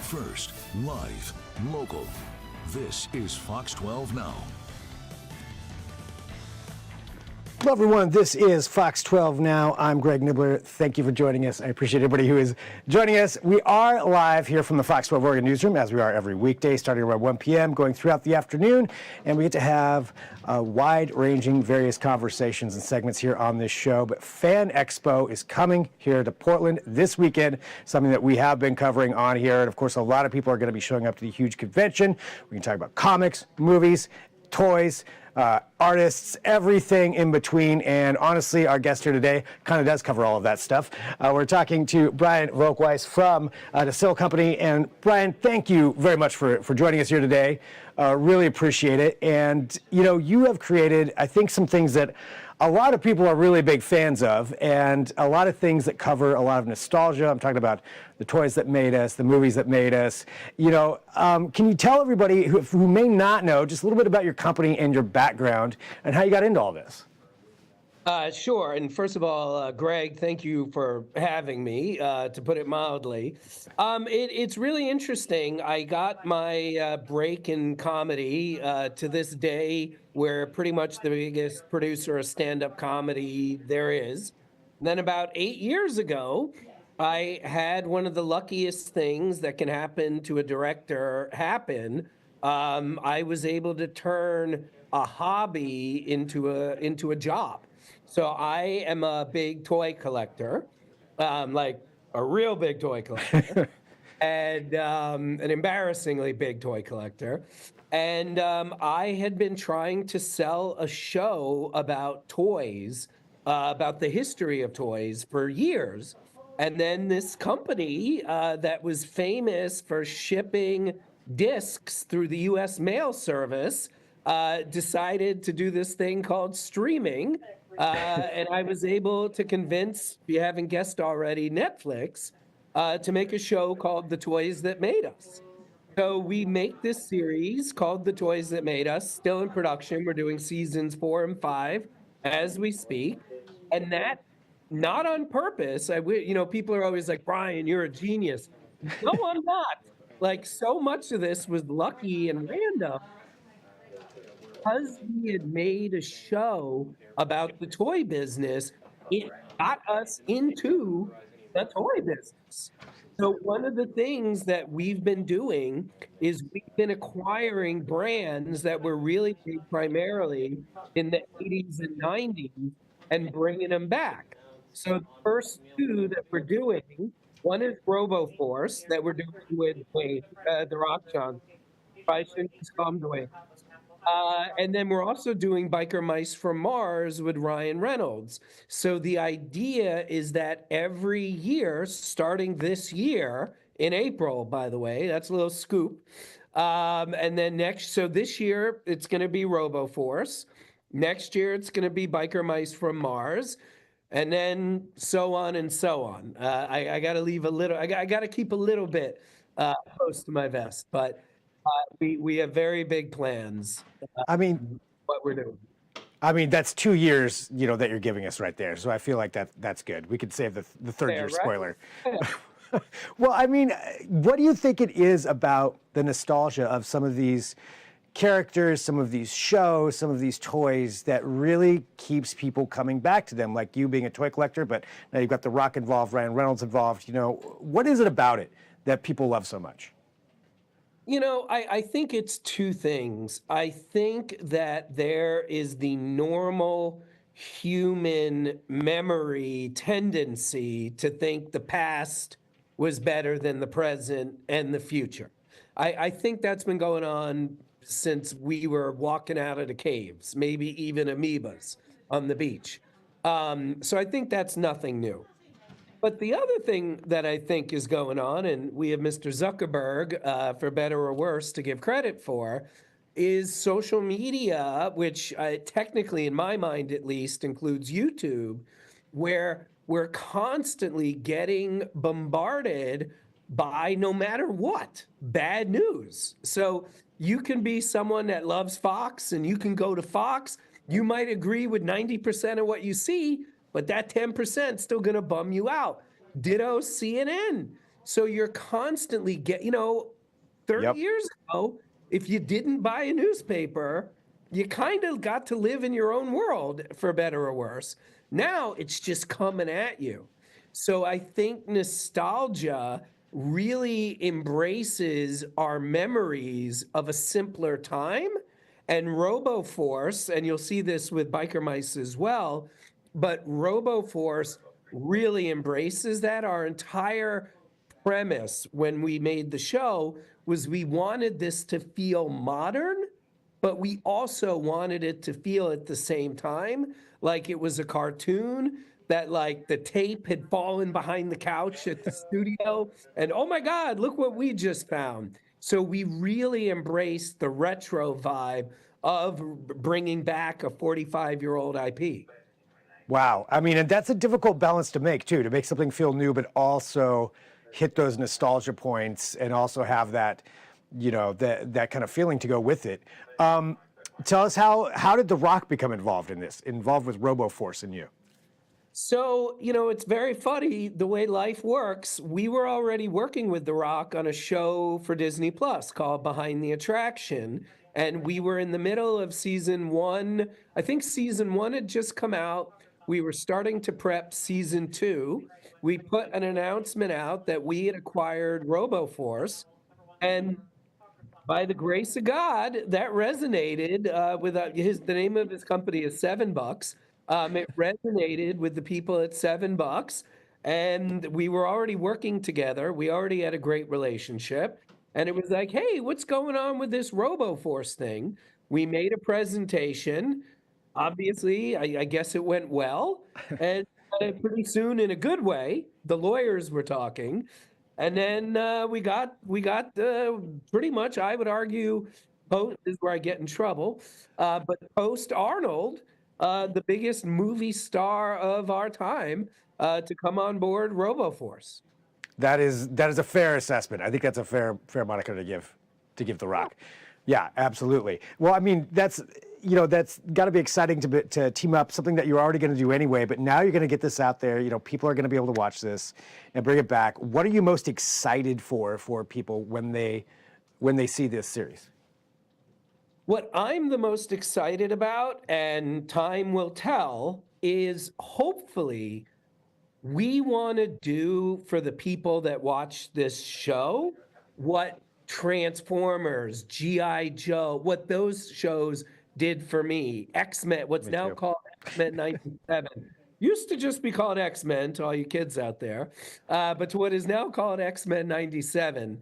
First, live, local. This is Fox 12 Now. Hello, everyone. This is Fox 12 Now. I'm Greg Nibbler. Thank you for joining us. I appreciate everybody who is joining us. We are live here from the Fox 12 Oregon newsroom, as we are every weekday, starting around 1 p.m., going throughout the afternoon. And we get to have wide-ranging various conversations and segments here on this show. But FAN EXPO is coming here to Portland this weekend, something that we have been covering on here. And, of course, a lot of people are going to be showing up to the huge convention. We can talk about comics, movies, toys, artists, everything in between. And honestly, our guest here today kind of does cover all of that stuff. We're talking to Brian Volk-Weiss from the Sill Company. And Brian, thank you very much for joining us here today. Really appreciate it. And, you know, you have created, I think, some things that a lot of people are really big fans of, and a lot of things that cover a lot of nostalgia. I'm talking about the toys that made us, the movies that made us. You know, can you tell everybody who may not know just a little bit about your company and your background and how you got into all this? Sure. And first of all, Greg, thank you for having me, to put it mildly. It's really interesting. I got my break in comedy to this day. We're pretty much the biggest producer of stand-up comedy there is. And then about 8 years ago, I had one of the luckiest things that can happen to a director happen. I was able to turn a hobby into a job. So I am a big toy collector, like a real big toy collector, and an embarrassingly big toy collector. And I had been trying to sell a show about toys, about the history of toys for years. And then this company that was famous for shipping discs through the U.S. mail service decided to do this thing called streaming. And I was able to convince, if you haven't guessed already, Netflix to make a show called The Toys That Made Us. So we make this series called The Toys That Made Us, still in production. We're doing seasons 4 and 5 as we speak. And that, not on purpose. People are always like, Brian, you're a genius. No, I'm not. Like, so much of this was lucky and random. Because we had made a show about the toy business, it got us into the toy business. So one of the things that we've been doing is we've been acquiring brands that were really big primarily in the 80s and 90s and bringing them back. So the first two that we're doing, one is RoboForce that we're doing with Dwayne, The Rock Johnson. I shouldn't just call him Dwayne. And then we're also doing Biker Mice from Mars with Ryan Reynolds. So the idea is that every year, starting this year, in April, by the way, that's a little scoop. And then so this year, it's going to be RoboForce. Next year, it's going to be Biker Mice from Mars. And then so on and so on. I got to leave a little, I got to keep a little bit close to my vest, but we have very big plans. What we're doing. I mean, that's 2 years, you know, that you're giving us right there. So I feel like that's good. We could save the third year spoiler. Yeah. Well, I mean, what do you think it is about the nostalgia of some of these characters, some of these shows, some of these toys that really keeps people coming back to them, like you being a toy collector, but now you've got The Rock involved, Ryan Reynolds involved. You know, what is it about it that people love so much? You know, I think it's two things. I think that there is the normal human memory tendency to think the past was better than the present and the future. I think that's been going on since we were walking out of the caves, maybe even amoebas on the beach. So I think that's nothing new. But the other thing that I think is going on, and we have Mr. Zuckerberg, for better or worse, to give credit for, is social media, which technically, in my mind at least, includes YouTube, where we're constantly getting bombarded by, no matter what, bad news. So you can be someone that loves Fox and you can go to Fox. You might agree with 90% of what you see, but that 10% is still going to bum you out. Ditto CNN. So you're constantly 30 Yep. years ago, if you didn't buy a newspaper, you kind of got to live in your own world, for better or worse. Now it's just coming at you. So I think nostalgia really embraces our memories of a simpler time. And RoboForce, and you'll see this with Biker Mice as well, but RoboForce really embraces that. Our entire premise when we made the show was we wanted this to feel modern, but we also wanted it to feel at the same time like it was a cartoon, that like the tape had fallen behind the couch at the studio and oh my God, look what we just found. So we really embraced the retro vibe of bringing back a 45-year-old IP. Wow. I mean, and that's a difficult balance to make too, to make something feel new, but also hit those nostalgia points and also have that, that kind of feeling to go with it. Tell us how did The Rock become involved in this, involved with RoboForce and you? So, it's very funny the way life works. We were already working with The Rock on a show for Disney Plus called Behind the Attraction. And we were in the middle of season 1. I think season 1 had just come out. We were starting to prep season 2. We put an announcement out that we had acquired RoboForce. And by the grace of God, that resonated with the name of his company is $7. It resonated with the people at $7, and we were already working together. We already had a great relationship, and it was like, hey, what's going on with this RoboForce thing? We made a presentation. Obviously, I guess it went well, and pretty soon, in a good way, the lawyers were talking. And then we got pretty much, I would argue, this is where I get in trouble, but post Arnold, the biggest movie star of our time, to come on board RoboForce. That is a fair assessment. I think that's a fair moniker to give The Rock. Yeah, absolutely. Well, I mean, that's got to be exciting to team up something that you're already going to do anyway, but now you're going to get this out there. People are going to be able to watch this and bring it back. What are you most excited for people when they see this series? What I'm the most excited about, and time will tell, is hopefully we want to do for the people that watch this show what Transformers, G.I. Joe, what those shows did for me. X-Men, what's now called X-Men 97. Used to just be called X-Men to all you kids out there, but to what is now called X-Men 97.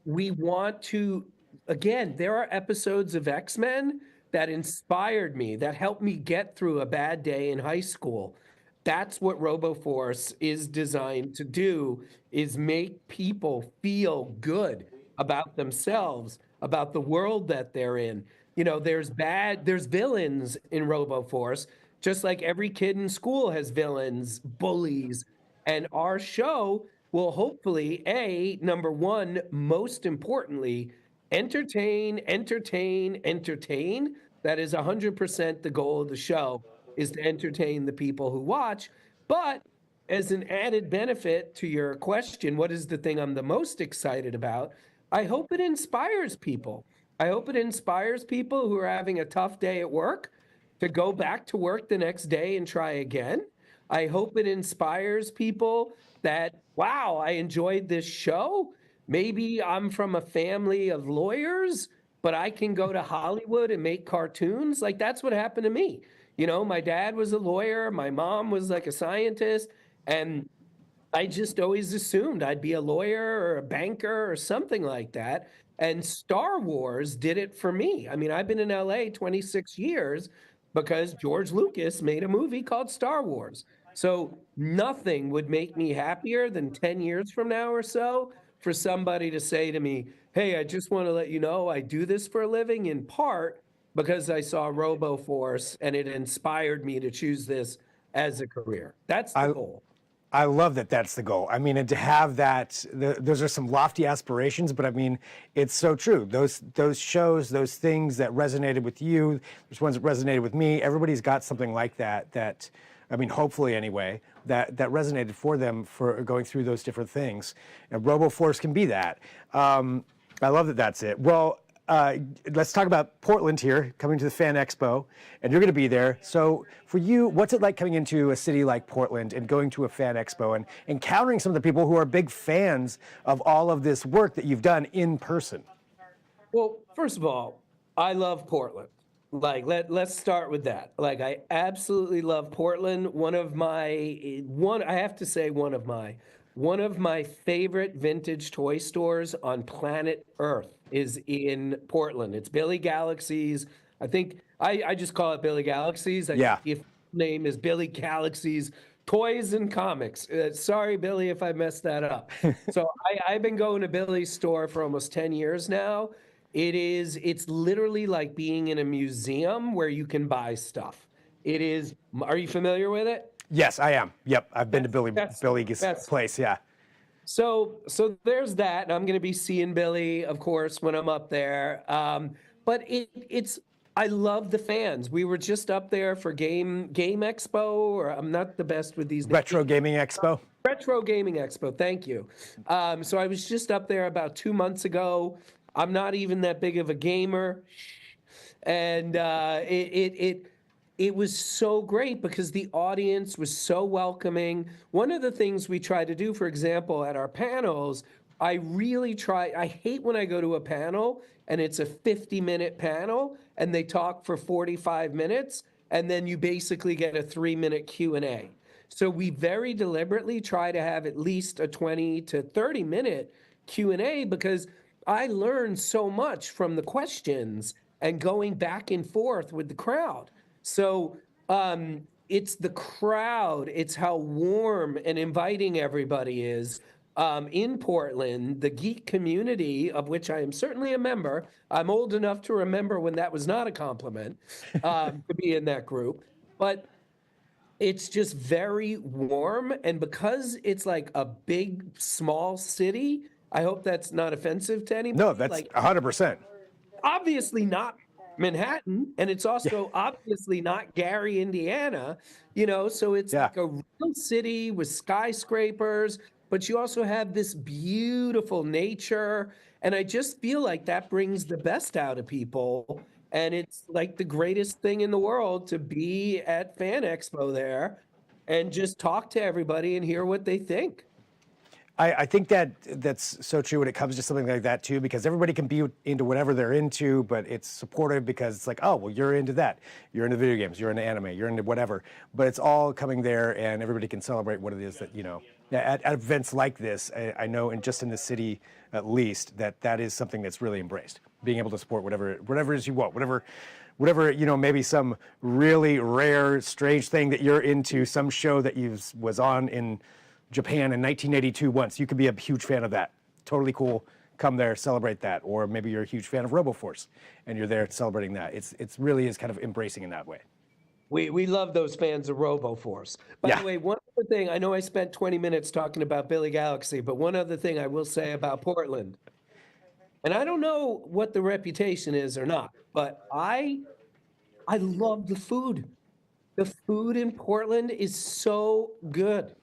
We want to, again, there are episodes of X-Men that inspired me, that helped me get through a bad day in high school. That's what RoboForce is designed to do, is make people feel good about themselves, about the world that they're in. There's villains in RoboForce, just like every kid in school has villains, bullies, and our show will hopefully, number one, most importantly, entertain. That is 100% the goal of the show, is to entertain the people who watch. But as an added benefit to your question, what is the thing I'm the most excited about? I hope it inspires people. I hope it inspires people who are having a tough day at work to go back to work the next day and try again. I hope it inspires people that, wow, I enjoyed this show. Maybe I'm from a family of lawyers, but I can go to Hollywood and make cartoons. Like, that's what happened to me. My dad was a lawyer. My mom was like a scientist. And I just always assumed I'd be a lawyer or a banker or something like that. And Star Wars did it for me. I mean, I've been in LA 26 years because George Lucas made a movie called Star Wars. So nothing would make me happier than 10 years from now or so for somebody to say to me, hey, I just want to let you know I do this for a living in part because I saw RoboForce and it inspired me to choose this as a career. That's the goal. I love that that's the goal. I mean, and to have that, those are some lofty aspirations, but I mean, it's so true. Those shows, those things that resonated with you, there's ones that resonated with me. Everybody's got something like that I mean, hopefully anyway, that resonated for them for going through those different things. And RoboForce can be that. I love that that's it. Well, let's talk about Portland here, coming to the Fan Expo, and you're going to be there. So for you, what's it like coming into a city like Portland and going to a Fan Expo and encountering some of the people who are big fans of all of this work that you've done in person? Well, first of all, I love Portland. Like let's start with that. Like I absolutely love Portland. I have to say one of my favorite vintage toy stores on planet Earth is in Portland. It's Billy Galaxy's. I think I just call it Billy Galaxy's. Yeah. If name is Billy Galaxy's Toys and Comics. Sorry, Billy, if I messed that up. So I've been going to Billy's store for almost 10 years now. It's literally like being in a museum where you can buy stuff. Are you familiar with it? Yes, I am. Yep, I've been to Billy's place. Yeah. So there's that, and I'm going to be seeing Billy, of course, when I'm up there. But I love the fans. We were just up there for Game Expo, or I'm not the best with these names. Retro Gaming Expo. Retro Gaming Expo. Thank you. So I was just up there about 2 months ago. I'm not even that big of a gamer, and it was so great because the audience was so welcoming. One of the things we try to do, for example, at our panels, I hate when I go to a panel and it's a 50-minute panel and they talk for 45 minutes and then you basically get a 3-minute Q&A. So we very deliberately try to have at least a 20 to 30-minute Q&A because I learned so much from the questions and going back and forth with the crowd. So it's the crowd, it's how warm and inviting everybody is in Portland, the geek community, of which I am certainly a member. I'm old enough to remember when that was not a compliment to be in that group. But it's just very warm. And because it's like a big, small city, I hope that's not offensive to anybody. No, that's like 100%. Obviously not Manhattan, and it's also obviously not Gary, Indiana, so it's like a real city with skyscrapers, but you also have this beautiful nature, and I just feel like that brings the best out of people, and it's like the greatest thing in the world to be at Fan Expo there and just talk to everybody and hear what they think. I think that's so true when it comes to something like that too, because everybody can be into whatever they're into, but it's supportive because it's like, oh, well, you're into that. You're into video games, you're into anime, you're into whatever. But it's all coming there and everybody can celebrate what it is that, at events like this, I know just in the city at least, that is something that's really embraced. Being able to support whatever it is you want, whatever, maybe some really rare, strange thing that you're into, some show that was on in Japan in 1982 once. You could be a huge fan of that. Totally cool. Come there, celebrate that. Or maybe you're a huge fan of RoboForce and you're there celebrating that. It's really is kind of embracing in that way. We love those fans of RoboForce. By the way, one other thing, I know I spent 20 minutes talking about Billy Galaxy, but one other thing I will say about Portland, and I don't know what the reputation is or not, but I love the food. The food in Portland is so good.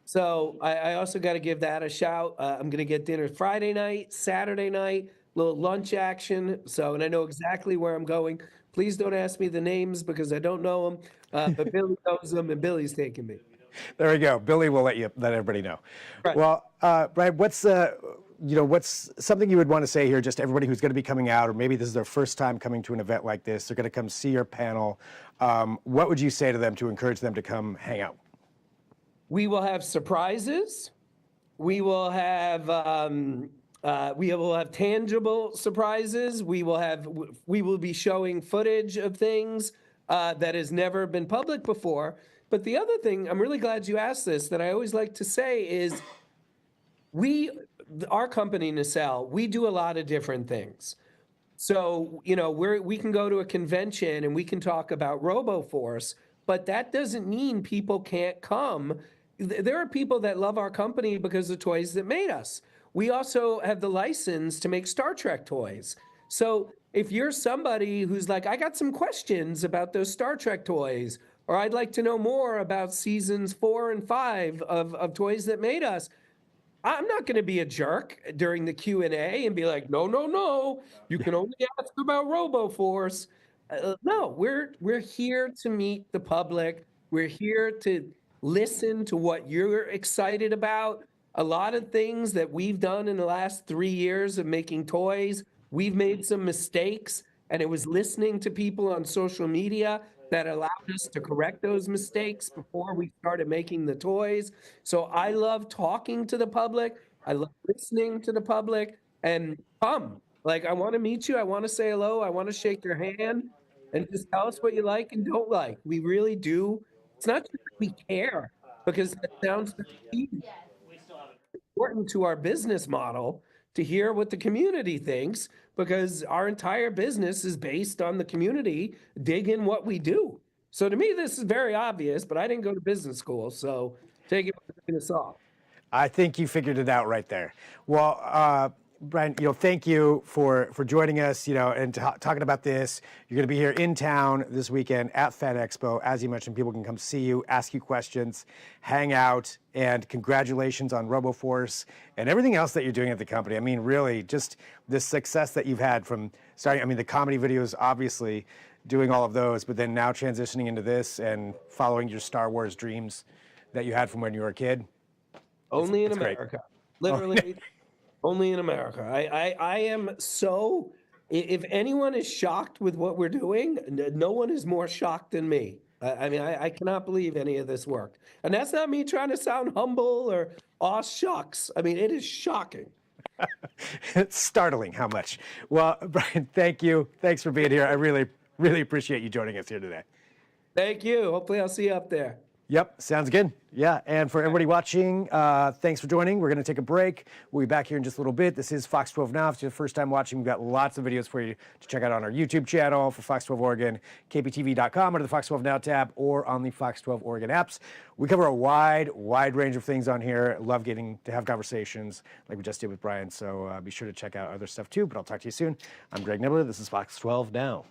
So I also got to give that a shout. I'm going to get dinner Friday night, Saturday night, little lunch action. And I know exactly where I'm going. Please don't ask me the names because I don't know them. But Billy knows them, and Billy's taking me. There we go. Billy will let everybody know. Right. Well, Brian, what's something you would want to say here, just to everybody who's going to be coming out, or maybe this is their first time coming to an event like this, they're going to come see your panel. What would you say to them to encourage them to come hang out? We will have surprises. We will have tangible surprises. We will be showing footage of things that has never been public before. But the other thing, I'm really glad you asked this, that I always like to say is our company, Nacelle, we do a lot of different things. So, we can go to a convention and we can talk about RoboForce, but that doesn't mean people can't come. There are people that love our company because of the toys that made us. We also have the license to make Star Trek toys. So if you're somebody who's like, I got some questions about those Star Trek toys, or I'd like to know more about seasons 4 and 5 of Toys That Made Us. I'm not going to be a jerk during the Q&A and be like, no, no, no, you can only ask about RoboForce. No, we're here to meet the public. We're here to listen to what you're excited about. A lot of things that we've done in the last 3 years of making toys, we've made some mistakes, and it was listening to people on social media that allowed us to correct those mistakes before we started making the toys. So I love talking to the public. I love listening to the public. And come, like, I want to meet you. I want to say hello. I want to shake your hand and just tell us what you like and don't like. We really do. It's not just that we care, because that sounds important to our business model to hear what the community thinks, because our entire business is based on the community digging what we do. So to me, this is very obvious, but I didn't go to business school, so take it with a grain of salt. I think you figured it out right there. Well, Brian, thank you for joining us, and talking about this. You're going to be here in town this weekend at FAN EXPO. As you mentioned, people can come see you, ask you questions, hang out, and congratulations on RoboForce and everything else that you're doing at the company. I mean, really, just the success that you've had from starting, I mean, the comedy videos, obviously, doing all of those, but then now transitioning into this and following your Star Wars dreams that you had from when you were a kid. Only in it's great. America. Literally. Only in America. I am so, if anyone is shocked with what we're doing, no one is more shocked than me. I mean, I cannot believe any of this worked. And that's not me trying to sound humble or aw shucks. I mean, it is shocking. It's startling how much. Well, Brian, thank you. Thanks for being here. I really, really appreciate you joining us here today. Thank you. Hopefully I'll see you up there. Yep, sounds good. Yeah, and for everybody watching, thanks for joining. We're going to take a break. We'll be back here in just a little bit. This is Fox 12 Now. If it's your first time watching, we've got lots of videos for you to check out on our YouTube channel for Fox 12 Oregon, KPTV.com under the Fox 12 Now tab, or on the Fox 12 Oregon apps. We cover a wide range of things on here. Love getting to have conversations like we just did with Brian, so be sure to check out other stuff too, but I'll talk to you soon. I'm Greg Nibbler. This is Fox 12 Now.